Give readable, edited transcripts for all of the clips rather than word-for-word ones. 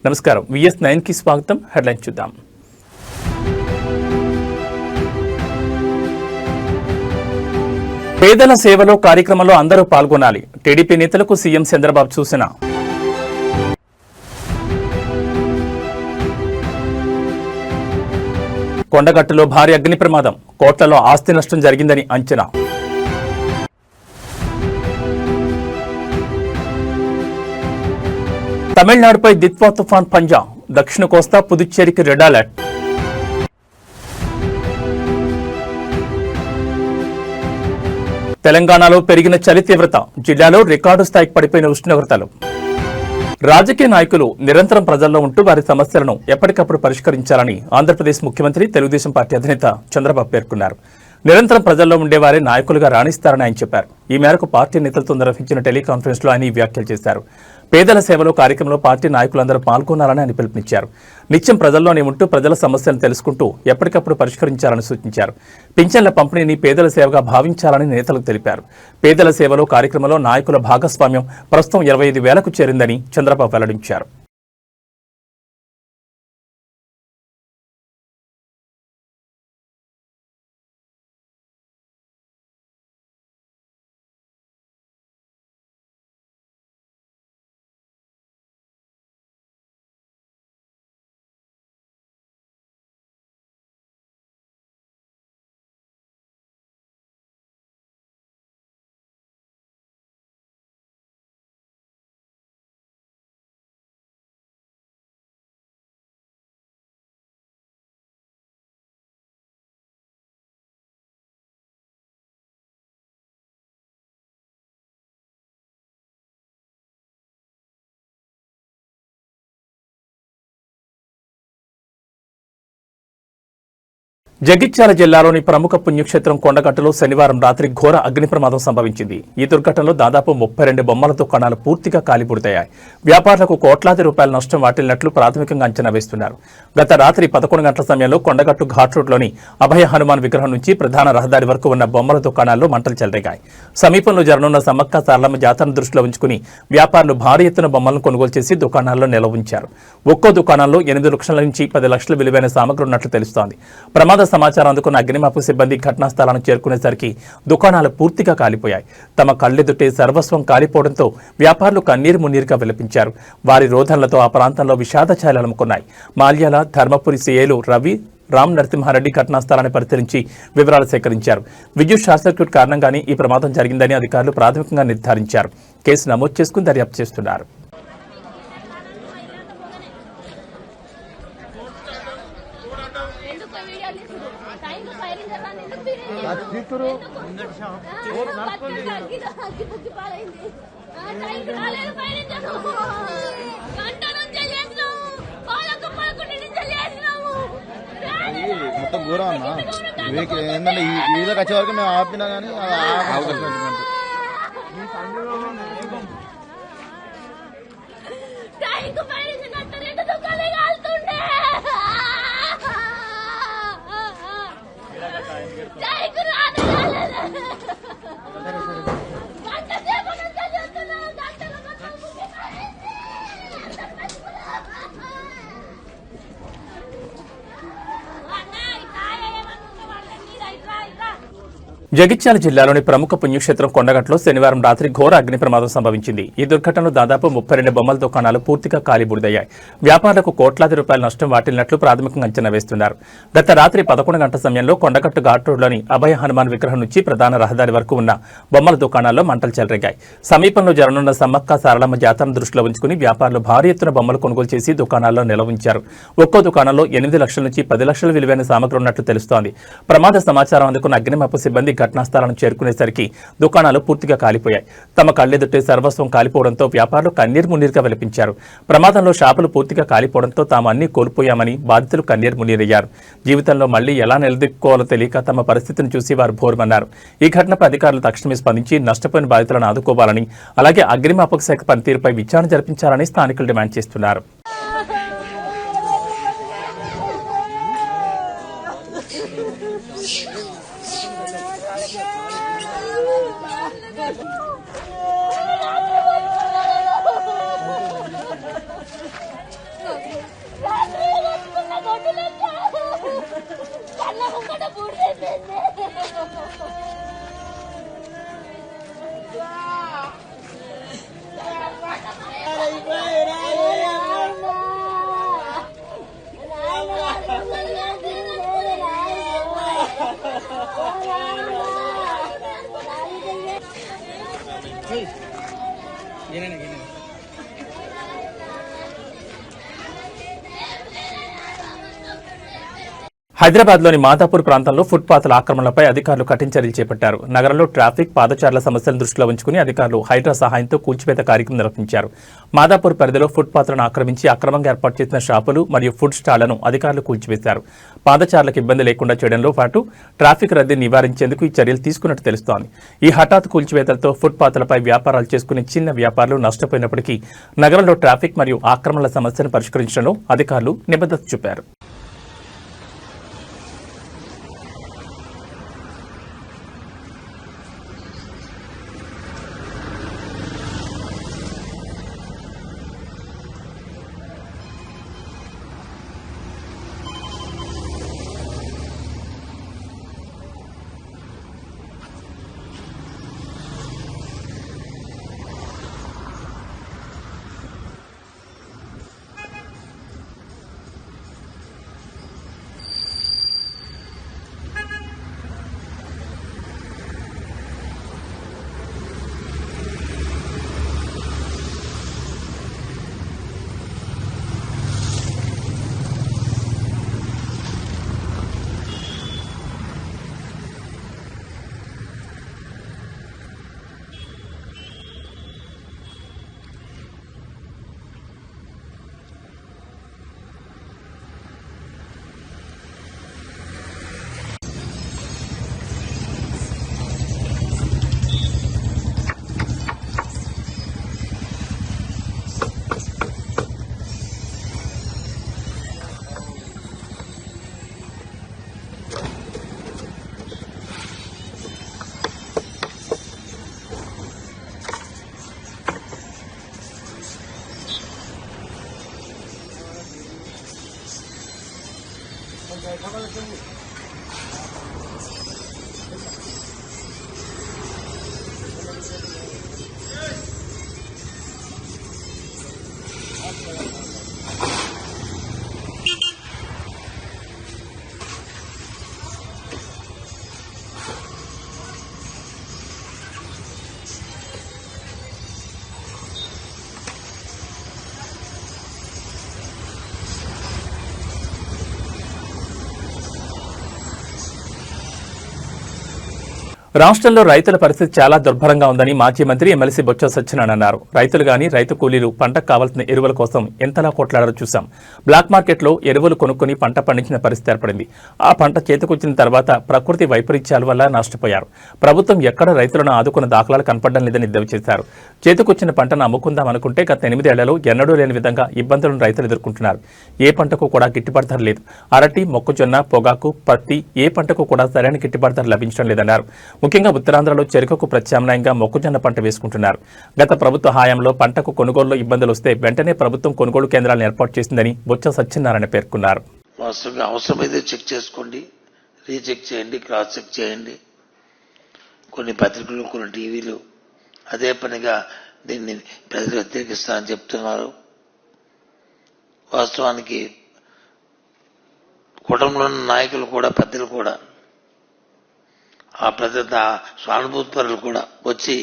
నమస్కారం. VS9 కి స్వాగతం. హెడ్లైన్స్ చూద్దాం. పేదల సేవలో కార్యక్రమంలో అందరూ పాల్గొనాలి. టీడీపీ నేతలకు సీఎం చంద్రబాబు సూచన. కొండగట్టులో భారీ అగ్ని ప్రమాదం, కోట్లలో ఆస్తి నష్టం జరిగిందని అంచనా. తమిళనాడుపై దిత్వా తుఫాన్ పంజా, దక్షిణ కోస్తా పుదుచ్చేరికి రెడ్ అలర్ట్. తెలంగాణలో పెరిగిన చలి తీవ్రత, జిల్లాలో రికార్డు స్థాయికి పడిపోయిన ఉష్ణోగ్రతలు. రాజకీయ నాయకులు నిరంతరం ప్రజల్లో ఉంటూ వారి సమస్యలను ఎప్పటికప్పుడు పరిష్కరించాలని ఆంధ్రప్రదేశ్ ముఖ్యమంత్రి తెలుగుదేశం పార్టీ అధినేత చంద్రబాబు పేర్కొన్నారు. నిరంతరం ప్రజల్లో ఉండేవారే నాయకులుగా రాణిస్తారని ఆయన చెప్పారు. ఈ మేరకు పార్టీ నేతలతో నిర్వహించిన టెలికాన్ఫరెన్స్ లో ఆయన ఈ వ్యాఖ్యలు చేశారు. పేదల సేవలో కార్యక్రమంలో పార్టీ నాయకులందరూ పాల్గొనాలని ఆయన పిలుపునిచ్చారు. నిత్యం ప్రజల్లోనే ఉంటూ ప్రజల సమస్యలను తెలుసుకుంటూ ఎప్పటికప్పుడు పరిష్కరించాలని సూచించారు. పింఛన్ల పంపిణీని పేదల సేవగా భావించాలని నేతలకు తెలిపారు. పేదల సేవలో కార్యక్రమంలో నాయకుల భాగస్వామ్యం ప్రస్తుతం 25,000కు చేరిందని చంద్రబాబు వెల్లడించారు. జగిత్యాల జిల్లాలోని ప్రముఖ పుణ్యక్షేత్రం కొండగట్టులో శనివారం రాత్రి ఘోర అగ్ని ప్రమాదం సంభవించింది. ఈ దుర్ఘటనలో దాదాపు 32 బొమ్మల దుకాణాలు పూర్తిగా కాలిబూడిదయ్యాయి. వ్యాపారులకు కోట్లాది రూపాయల నష్టం వాటిల్లినట్లు ప్రాథమికంగా అంచనా వేస్తున్నారు. గత రాత్రి 11 గంటల సమయంలో కొండగట్టు ఘాట్ రోడ్లోని అభయ హనుమాన్ విగ్రహం నుంచి ప్రధాన రహదారి వరకు ఉన్న బొమ్మల దుకాణాల్లో మంటలు చెలరేగాయి. సమీపంలో జరగనున్న సమ్మక్క సారలమ్మ జాతరను దృష్టిలో ఉంచుకుని వ్యాపారులు భారీ ఎత్తున బొమ్మలను కొనుగోలు చేసి దుకాణాల్లో నిల్వ ఉంచారు. ఒక్కో దుకాణంలో 8 లక్షల నుంచి 10 లక్షల విలువైన సామగ్రి ఉన్నట్లు తెలుస్తోంది. ప్రమాద సమాచారం అందుకున్న అగ్నిమాపక సిబ్బంది ఘటనా స్థలానికి చేరుకునేసరికి దుకాణాలు పూర్తిగా కాలిపోయాయి. తమ కళ్ళెదుటే సర్వస్వం కాలిపోవడంతో వ్యాపారులు కన్నీరు మున్నీరుగా విలపించారు. వారి రోదనలతో ఆ ప్రాంతంలో విషాద ఛాయలు అలుముకున్నాయి. మాల్యాల ధర్మపురి సిఐలు రవి రామ్ నరసింహారెడ్డి ఘటనా స్థలాన్ని పరిశీలించి వివరాలు సేకరించారు. విద్యుత్ షార్ట్ సర్క్యూట్ కారణంగానే ఈ ప్రమాదం జరిగిందని అధికారులు ప్రాథమికంగా నిర్ధారించారు. కేసు నమోదు చేసుకుని దర్యాప్తు చేస్తున్నారు. మొత్తం ఘోరం అన్నా. ఏంటంటే ఈ వచ్చే వరకు మేము ఆపినా కానీ జగిత్యాల జిల్లాలోని ప్రముఖ పుణ్యక్షేత్రం కొండగట్టులో శనివారం రాత్రి ఘోర అగ్ని ప్రమాదం సంభవించింది. ఈ దుర్ఘటనలో దాదాపు 32 బొమ్మల దుకాణాలు పూర్తిగా కాలిబూడిదయ్యాయి. వ్యాపారులకు కోట్లాది రూపాయల నష్టం వాటిల్లినట్లు ప్రాథమికంగా అంచనా వేస్తున్నారు. గత రాత్రి 11 గంటల సమయంలో కొండగట్టు ఘాట్ రోడ్లోని అభయ హనుమాన్ విగ్రహం నుంచి ప్రధాన రహదారి వరకు ఉన్న బొమ్మల దుకాణాల్లో మంటలు చెలరేగాయి. సమీపంలో జరగనున్న సమ్మక్క సారలమ్మ జాతరను దృష్టిలో ఉంచుకుని వ్యాపారులు భారీ ఎత్తున బొమ్మలు కొనుగోలు చేసి దుకాణాల్లో నిల్వ ఉంచారు. ఒక్కో దుకాణంలో 8 లక్షల నుంచి 10 లక్షల విలువైన సామగ్రి ఉన్నట్లు తెలుస్తోంది. ప్రమాద సమాచారం అందుకున్న అగ్నిమాపక సిబ్బంది ఘటనా స్థలానికి చేరుకునేసరికి దుకాణాలు పూర్తిగా కాలిపోయాయి. తమ కళ్ళెదుటే సర్వస్వం కాలిపోవడంతో వ్యాపారులు కన్నీరు మున్నీరుగా విలపించారు. ప్రమాదంలో షాపులు పూర్తిగా కాలిపోవడంతో తాము అన్ని కోల్పోయామని బాధితులు కన్నీరు మున్నీరయ్యారు. జీవితంలో మళ్లీ ఎలా నిలదొక్కుకోవాలో తెలియక తమ పరిస్థితిని చూసి వారు బోరుమన్నారు. ఈ ఘటనపై అధికారులు తక్షణమే స్పందించి నష్టపోయిన బాధితులను ఆదుకోవాలని, అలాగే అగ్నిమాపక శాఖ పనితీరుపై విచారణ జరిపించాలని స్థానికులు డిమాండ్ చేస్తున్నారు. హైదరాబాద్లోని మాదాపూర్ ప్రాంతంలో ఫుట్పాత్ల ఆక్రమణలపై అధికారులు కఠిన చర్యలు చేపట్టారు. నగరంలో ట్రాఫిక్, పాదచారుల సమస్యలను దృష్టిలో ఉంచుకుని అధికారులు హైడ్రా సహాయంతో కూల్చివేత కార్యక్రమం నిర్వహించారు. మాదాపూర్ పరిధిలో ఫుట్పాత్లను ఆక్రమించి అక్రమంగా ఏర్పాటు చేసిన షాపులు మరియు ఫుడ్ స్టాళ్లను అధికారులు కూల్చివేశారు. పాదచారులకు ఇబ్బంది లేకుండా చేయడంలో పాటు ట్రాఫిక్ రద్దీని నివారించేందుకు ఈ చర్యలు తీసుకున్నట్టు తెలుస్తోంది. ఈ హఠాత్ కూల్చివేతలతో ఫుట్పాత్లపై వ్యాపారాలు చేసుకునే చిన్న వ్యాపారులు నష్టపోయినప్పటికీ నగరంలో ట్రాఫిక్ మరియు ఆక్రమణల సమస్యను పరిష్కరించడంలో అధికారులు నిబద్ధత చూపారు. రాష్ట్రంలో రైతుల పరిస్థితి చాలా దుర్భరంగా ఉందని మాజీ మంత్రి ఎమ్మెల్సీ బొత్స సత్యనారాయణ అన్నారు. రైతులు గాని రైతు కూలీలు పంటకు కావాల్సిన ఎరువుల కోసం ఎంతలా కొట్లాడారో చూశాం. బ్లాక్ మార్కెట్లో ఎరువులు కొనుక్కుని పంట పండించిన పరిస్థితి ఏర్పడింది. ఆ పంట చేతికొచ్చిన తర్వాత ప్రకృతి వైపరీత్యాల వల్ల నష్టపోయారు. ప్రభుత్వం ఎక్కడ రైతులను ఆదుకున్న దాఖలాలు కనపడడం లేదని ఎద్దేవా చేశారు. చేతికొచ్చిన పంటను అమ్ముకుందాం అనుకుంటే గత 8 ఏళ్లలో ఎన్నడూ లేని విధంగా ఇబ్బందులను రైతులు ఎదుర్కొంటున్నారు. ఏ పంటకు కూడా గిట్టుబాటు ధర లేదు. అరటి, మొక్కజొన్న, పొగాకు, పత్తి ఏ పంటకు కూడా సరైన గిట్టుబాటు ధర లభించడం లేదన్నారు. ముఖ్యంగా ఉత్తరాంధ్రలో చెరుకుకు ప్రత్యామ్నాయంగా మొక్కజొన్న పంట వేసుకుంటున్నారు. గత ప్రభుత్వ హయాంలో పంటకు కొనుగోలులో ఇబ్బందులు వస్తే వెంటనే ప్రభుత్వం కొనుగోలు కేంద్రాలను ఏర్పాటు చేసిందని బొత్స సత్యనారాయణ పేర్కొన్నారు. వాస్తవంగా అవసరమైతే చెక్ చేసుకోండి, రీచెక్ చేయండి, క్రాస్ చెక్ చేయండి. కొన్ని పత్రికలు, కొన్ని టీవీలు అదే పనిగా దీన్ని ప్రజలు వ్యతిరేకిస్తారని చెప్తున్నారు. వాస్తవానికి కుటుంబంలోని నాయకులు కూడా, పెద్దలు కూడా, ఆ ప్రజల సానుభూతిపరులు కూడా వచ్చి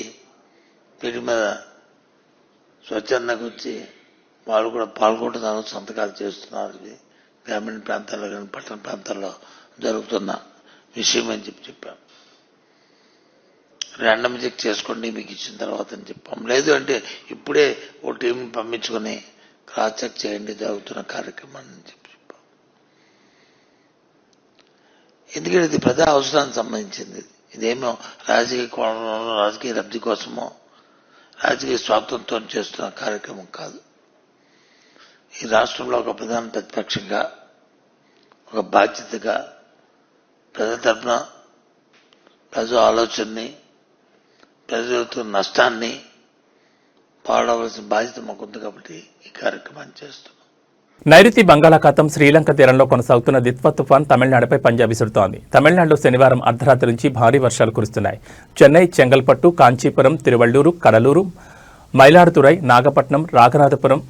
వీటి మీద స్వచ్ఛందంగా వచ్చి వాళ్ళు కూడా పాల్గొంటున్నారు, సంతకాలు చేస్తున్నారు. ఇది గ్రామీణ ప్రాంతాల్లో కానీ పట్టణ ప్రాంతాల్లో జరుగుతున్న విషయం అని చెప్పాం. ర్యాండమ్ చెక్ చేసుకోండి మీకు ఇచ్చిన తర్వాత అని చెప్పాం. లేదు అంటే ఇప్పుడే ఓ టీం పంపించుకొని క్రాస్ చెక్ చేయండి జరుగుతున్న కార్యక్రమాన్ని అని చెప్పాం. ఎందుకంటే ఇది ప్రజా అవసరానికి సంబంధించింది. ఇదేమో రాజకీయ కోణంలో, రాజకీయ లబ్ధి కోసమో, రాజకీయ స్వార్థంతో చేస్తున్న కార్యక్రమం కాదు. ఈ రాష్ట్రంలో ఒక ప్రధాన ప్రతిపక్షంగా, ఒక బాధ్యతగా ప్రజల తరఫున ప్రజల ఆలోచనని, ప్రజలతో నష్టాన్ని పాడవలసిన బాధ్యత మాకుంది కాబట్టి ఈ కార్యక్రమాన్ని చేస్తున్నాం. నైరుతి బంగాళాఖాతం శ్రీలంక తీరంలో కొనసాగుతున్న దిత్వా తుఫాన్ తమిళనాడుపై పంజా విసురుతోంది. తమిళనాడులో శనివారం అర్ధరాత్రి నుంచి భారీ వర్షాలు కురుస్తున్నాయి. చెన్నై, చెంగల్పట్టు, కాంచీపురం, తిరువళ్లూరు, కడలూరు, మైలాడుతురై, నాగపట్నం, రాఘనాథపురం,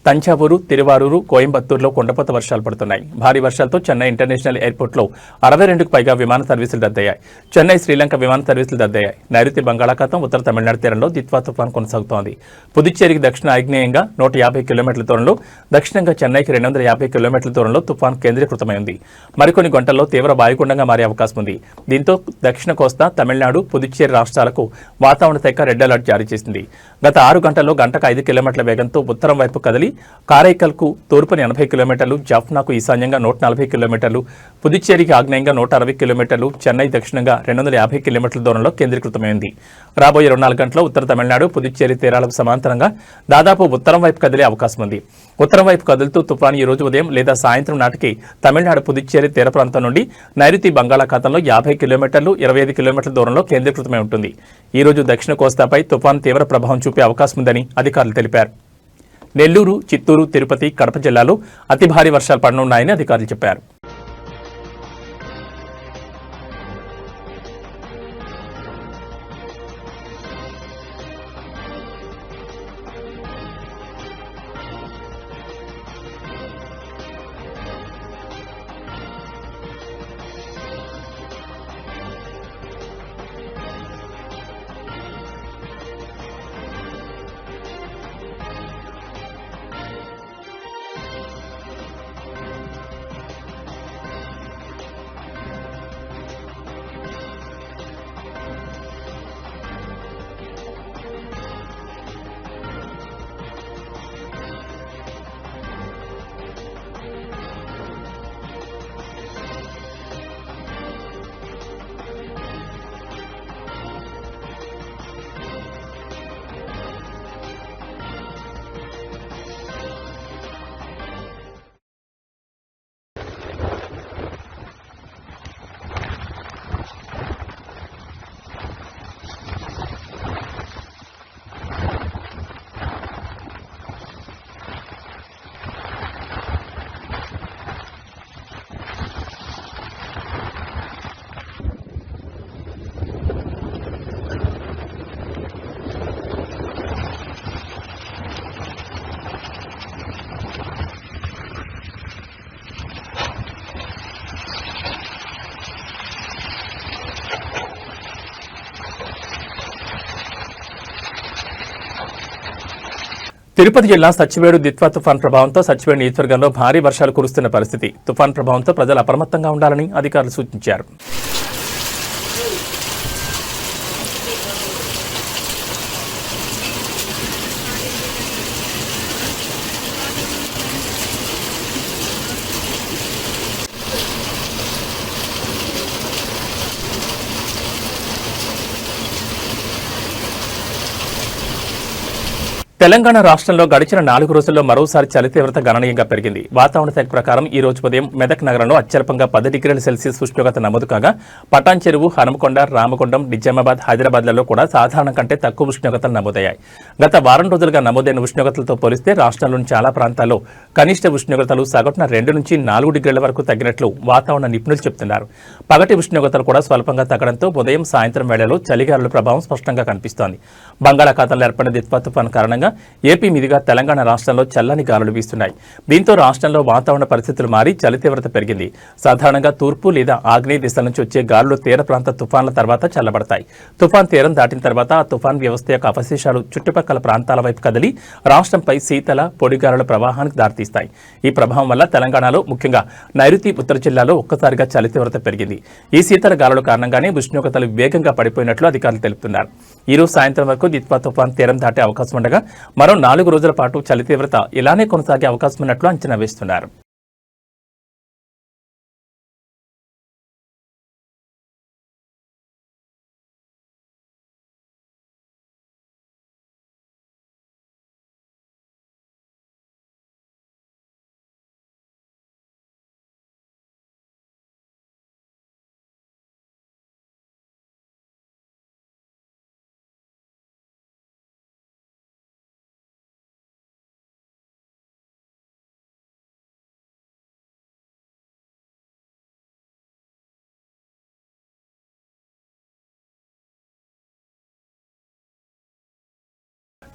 తంజావూరు, తిరువారూరు, కోయంబత్తూరులో కుండపోత వర్షాలు పడుతున్నాయి. భారీ వర్షాలతో చెన్నై ఇంటర్నేషనల్ ఎయిర్పోర్ట్లో 62కు పైగా విమాన సర్వీసులు రద్దయ్యాయి. చెన్నై శ్రీలంక విమాన సర్వీసులు రద్దయ్యాయి. నైరుతి బంగాళాఖాతం, ఉత్తర తమిళనాడు తీరంలో దిత్వా తుఫాన్ కొనసాగుతోంది. పుదుచ్చేరికి దక్షిణ ఆగ్నేయంగా 150 కిలోమీటర్ల దూరంలో, దక్షిణంగా చెన్నైకి 250 కిలోమీటర్ల దూరంలో తుఫాన్ కేంద్రీకృతమైంది. మరికొన్ని గంటల్లో తీవ్ర వాయుగుండంగా మారే అవకాశం ఉంది. దీంతో దక్షిణ కోస్తా, తమిళనాడు, పుదుచ్చేరి రాష్ట్రాలకు వాతావరణ శాఖ రెడ్ అలర్ట్ జారీ చేసింది. గత 6 గంటల్లో గంటకు 5 కిలోమీటర్ల వేగంతో ఉత్తరం వైపు కదిలి కారైకల్కు తూర్పుని 80 కిలోమీటర్లు, జాఫ్నాకు ఈశాన్యంగా 140 కిలోమీటర్లు, పుదుచ్చేరికి ఆగ్నేయంగా 160 కిలోమీటర్లు, చెన్నై దక్షిణంగా 250 కిలోమీటర్ల దూరంలో కేంద్రీకృతమైంది. రాబోయే 24 గంటల్లో ఉత్తర తమిళనాడు, పుదుచ్చేరి తీరాలకు సమాంతరంగా దాదాపు ఉత్తరం వైపు కదిలే అవకాశం ఉంది. ఉత్తరం వైపు కదులుతూ తుఫాను ఈ రోజు ఉదయం లేదా సాయంత్రం నాటికి తమిళనాడు, పుదుచ్చేరి తీర ప్రాంతం నుండి నైరుతి బంగాళాఖాతంలో 50 కిలోమీటర్లు, 25 కిలోమీటర్ల దూరంలో కేంద్రీకృతమై ఉంటుంది. ఈ రోజు దక్షిణ కోస్తాపై తుఫాను తీవ్ర ప్రభావం చూపే అవకాశం ఉందని అధికారులు తెలిపారు. నెల్లూరు, చిత్తూరు, తిరుపతి, కడప జిల్లాలో అతి భారీ వర్షాలు పడనున్నాయని అధికారులు చెప్పారు. తిరుపతి జిల్లా సచ్చివేడు దిత్వా తుఫాన్ ప్రభావంతో సచ్చివేడు నియోజకవర్గంలో భారీ వర్షాలు కురుస్తున్న పరిస్థితి. తుఫాన్ ప్రభావంతో ప్రజలు అప్రమత్తంగా ఉండాలని అధికారులు సూచించారు. తెలంగాణ రాష్ట్రంలో గడిచిన 4 రోజుల్లో మరోసారి చలి తీవ్రత గణనీయంగా పెరిగింది. వాతావరణ శాఖ ప్రకారం ఈ రోజు ఉదయం మెదక్ నగరంలో అత్యల్పంగా 10 డిగ్రీల సెల్సియస్ ఉష్ణోగ్రత నమోదు కాగా, పటాన్ చెరువు, హనుమకొండ, రామగుండం, నిజామాబాద్, హైదరాబాద్లలో కూడా సాధారణం కంటే తక్కువ ఉష్ణోగ్రతలు నమోదయ్యాయి. గత వారం రోజులుగా నమోదైన ఉష్ణోగ్రతలతో పోలిస్తే రాష్ట్రంలోని చాలా ప్రాంతాల్లో కనిష్ట ఉష్ణోగ్రతలు సగటున 2 నుంచి 4 డిగ్రీల వరకు తగ్గినట్లు వాతావరణ నిపుణులు చెబుతున్నారు. పగటి ఉష్ణోగ్రతలు కూడా స్వల్పంగా తగ్గడంతో ఉదయం, సాయంత్రం వేళలో చలిగాలుల ప్రభావం స్పష్టంగా కనిపిస్తోంది. బంగాళాఖాతంలో ఏర్పడిన దిత్వా తుఫాన్ కారణంగా ఏపీ మీదుగా తెలంగాణ రాష్ట్రంలో చల్లని గాలులు వీస్తున్నాయి. దీంతో రాష్ట్రంలో వాతావరణ పరిస్థితులు మారి చలి తీవ్రత పెరిగింది. సాధారణంగా తూర్పు లేదా ఆగ్నేయ దిశ నుంచి వచ్చే గాలులు తీర ప్రాంత తుఫాన్ల తర్వాత చల్లబడతాయి. తుఫాన్ తీరం దాటిన తర్వాత ఆ తుఫాన్ వ్యవస్థ యొక్క అవశేషాలు చుట్టుపక్కల ప్రాంతాల వైపు కదిలి రాష్ట్రంపై శీతల, పొడి గాలుల ప్రవాహానికి దారితీస్తాయి. ఈ ప్రభావం వల్ల తెలంగాణలో, ముఖ్యంగా నైరుతి, ఉత్తర జిల్లాలో ఒక్కసారిగా చలి తీవ్రత పెరిగింది. ఈ శీతల గాలుల కారణంగానే ఉష్ణోగ్రతలు వేగంగా పడిపోయినట్లు అధికారులు తెలుపుతున్నారు. ఈ రోజు సాయంత్రం వరకు దిత్వా తుఫాన్ తీరం దాటే అవకాశం ఉండగా మరో 4 రోజుల పాటు చలి తీవ్రత ఇలానే కొనసాగే అవకాశం ఉన్నట్లు అంచనా వేస్తున్నారు.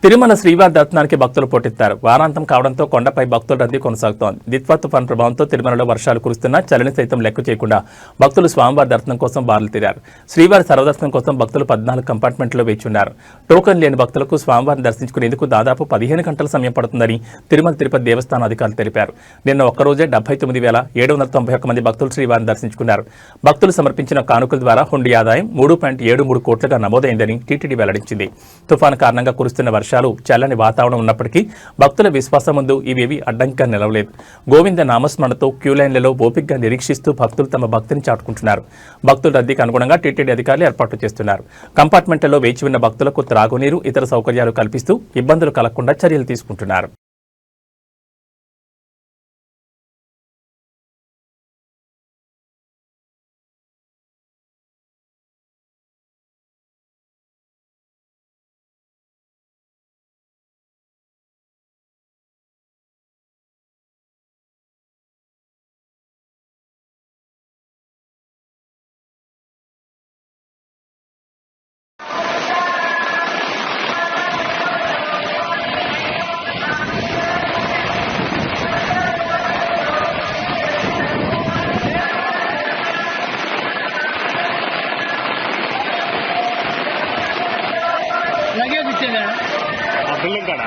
తిరుమల శ్రీవారి దర్శనానికి భక్తులు పోటెత్తారు. వారాంతం కావడంతో కొండపై భక్తుల రద్దీ కొనసాగుతోంది. దిత్వా తుఫాన్ ప్రభావంతో తిరుమలలో వర్షాలు కురుస్తున్నా చలిని సైతం లెక్క చేయకుండా భక్తులు స్వామివారి దర్శనం కోసం బారులు తీరారు. శ్రీవారి సర్వదర్శనం కోసం భక్తులు 14 కంపార్ట్మెంట్లో వేచున్నారు. టోకన్ లేని భక్తులకు స్వామివారిని దర్శించుకునేందుకు దాదాపు 15 గంటల సమయం పడుతుందని తిరుమల తిరుపతి దేవస్థానం అధికారులు తెలిపారు. నిన్న ఒక్కరోజే 79,791 మంది భక్తులు శ్రీవారిని దర్శించుకున్నారు. భక్తులు సమర్పించిన కానుకల ద్వారా హుండీ ఆదాయం 3.73 కోట్లుగా నమోదైందని టీటీడీ వెల్లడించింది. తుఫాను కారణంగా కురుస్తున్న వర్షాలు, చల్లని వాతావరణం ఉన్నప్పటికీ భక్తుల విశ్వాసం ముందు ఇవేవి అడ్డంకిగా నిలవలేదు. గోవింద నామస్మరణతో క్యూలైన్లలో ఓపికగా నిరీక్షిస్తూ భక్తులు తమ భక్తిని చాటుకుంటున్నారు. భక్తుల రద్దీకి అనుగుణంగా టీటీడీ అధికారులు ఏర్పాట్లు చేస్తున్నారు. కంపార్ట్మెంట్లలో వేచి ఉన్న భక్తులకు త్రాగునీరు, ఇతర సౌకర్యాలు కల్పిస్తూ ఇబ్బందులు కలగకుండా చర్యలు తీసుకుంటున్నారు. लगे पीछे ना బిల్డింగ్ కాడ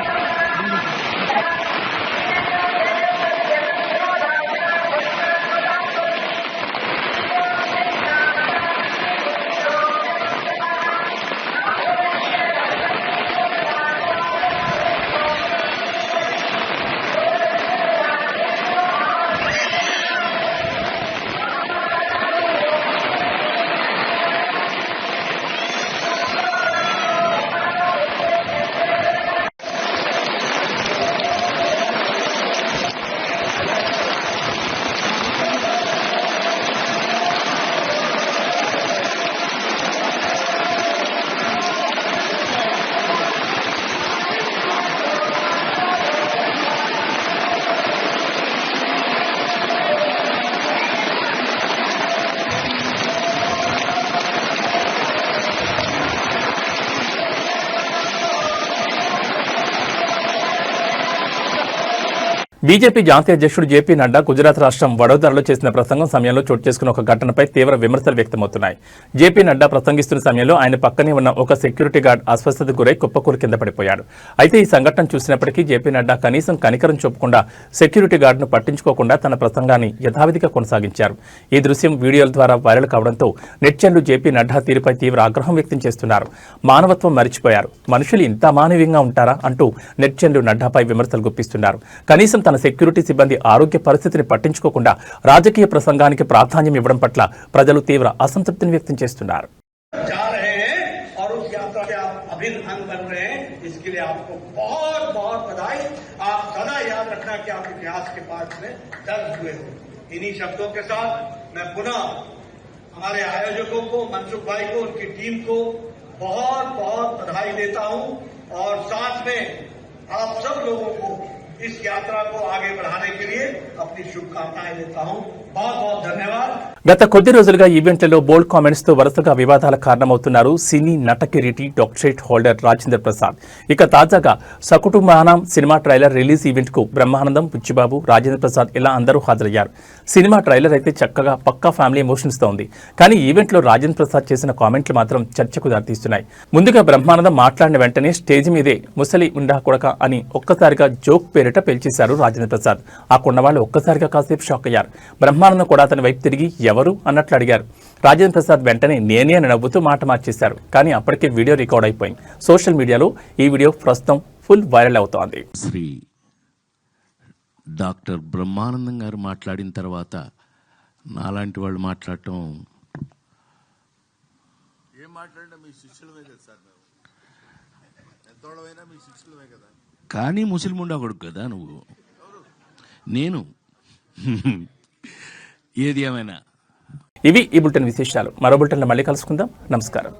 బీజేపీ జాతీయ అధ్యక్షుడు జేపీ నడ్డా గుజరాత్ రాష్ట్రం వడోదరలో చేసిన ప్రసంగం సమయంలో చోటు చేసుకున్న ఒక ఘటనపై తీవ్ర విమర్శలు వ్యక్తమవుతున్నాయి. జేపీ నడ్డా ప్రసంగిస్తున్న సమయంలో ఆయన పక్కనే ఉన్న ఒక సెక్యూరిటీ గార్డ్ అస్వస్థతకు గురై కుప్పకూరు కింద పడిపోయాడు. అయితే ఈ సంఘటన చూసినప్పటికీ జేపీ నడ్డా కనీసం కనికరం చూపకుండా సెక్యూరిటీ గార్డును పట్టించుకోకుండా తన ప్రసంగాన్ని యథావిధిగా కొనసాగించారు. ఈ దృశ్యం వీడియోల ద్వారా వైరల్ కావడంతో నెటిజన్లు జేపీ నడ్డా తీరుపై తీవ్ర ఆగ్రహం వ్యక్తం చేస్తున్నారు. మానవత్వం మరిచిపోయారు, మనుషులు ఇంత అమానవీయంగా ఉంటారా అంటూ నెటిజన్లు నడ్డాపై విమర్శలు గుప్పిస్తున్నారు. కనీసం తన సెక్యూరిటీ సిబ్బంది ఆరోగ్య పరిస్థితిని పట్టించుకోకుండా రాజకీయ ప్రసంగానికి ప్రాధాన్యం ఇవ్వడం పట్ల ప్రజలు తీవ్ర అసంతృప్తిని వ్యక్తం చేస్తున్నారు. इन्हीं शब्दों के साथ मैं पुनः हमारे आयोजकों को, मनसुख भाई को, उनकी टीम को बहुत बहुत बधाई देता हूं और साथ में आप सब लोगों को इस यात्रा को आगे बढ़ाने के लिए अपनी शुभकामनाएं देता हूं. बहुत बहुत धन्यवाद. గత కొద్ది రోజులుగా ఈవెంట్లలో బోల్డ్ కామెంట్స్ తో వరుసగా వివాదాల కారణమవుతున్నారు సినీ నటకిరీటి డాక్టరేట్ హోల్డర్ రాజేంద్ర ప్రసాద్. ఇక తాజాగా సకుటుంబానం సినిమా ట్రైలర్ రిలీజ్ ఈవెంట్ కు బ్రహ్మానందం, బుచ్చిబాబు, రాజేంద్ర ప్రసాద్ ఇలా అందరూ హాజరయ్యారు. సినిమా ట్రైలర్ అయితే చక్కగా పక్కా ఫ్యామిలీ ఎమోషన్స్ తో ఉంది. కానీ ఈవెంట్ లో రాజేంద్ర ప్రసాద్ చేసిన కామెంట్లు మాత్రం చర్చకు దారితీస్తున్నాయి. ముందుగా బ్రహ్మానందం మాట్లాడిన వెంటనే స్టేజ్ మీదే ముసలి ఉండా కొడక అని ఒక్కసారిగా జోక్ పేరిట పేల్చేశారు రాజేంద్ర ప్రసాద్. ఆ కొన్నవాళ్ళు ఒక్కసారిగా కాసేపు షాక్ అయ్యారు. బ్రహ్మానందం కూడా అతని వైపు తిరిగి ఎవరు అన్నట్లు అడిగారు. రాజేంద్ర ప్రసాద్ వెంటనే నేనే అని నవ్వుతూ మాట మార్చేశారు. కానీ అప్పటికే వీడియో రికార్డ్ అయిపోయింది. సోషల్ మీడియాలో ఈ వీడియో ప్రస్తుతం ఫుల్ వైరల్ అవుతోంది. శ్రీ డాక్టర్ బ్రహ్మానందం గారు మాట్లాడిన తర్వాత నాలాంటి వాళ్ళు మాట్లాడటం కానీ ముస్లిం కొడుకు కదా నువ్వు. నేను ఏది ఏమైనా ఇవి ఈ బులెటిన్ విశేషాలు. మరో బులెటిన్లో మళ్ళీ కలుసుకుందాం. నమస్కారం.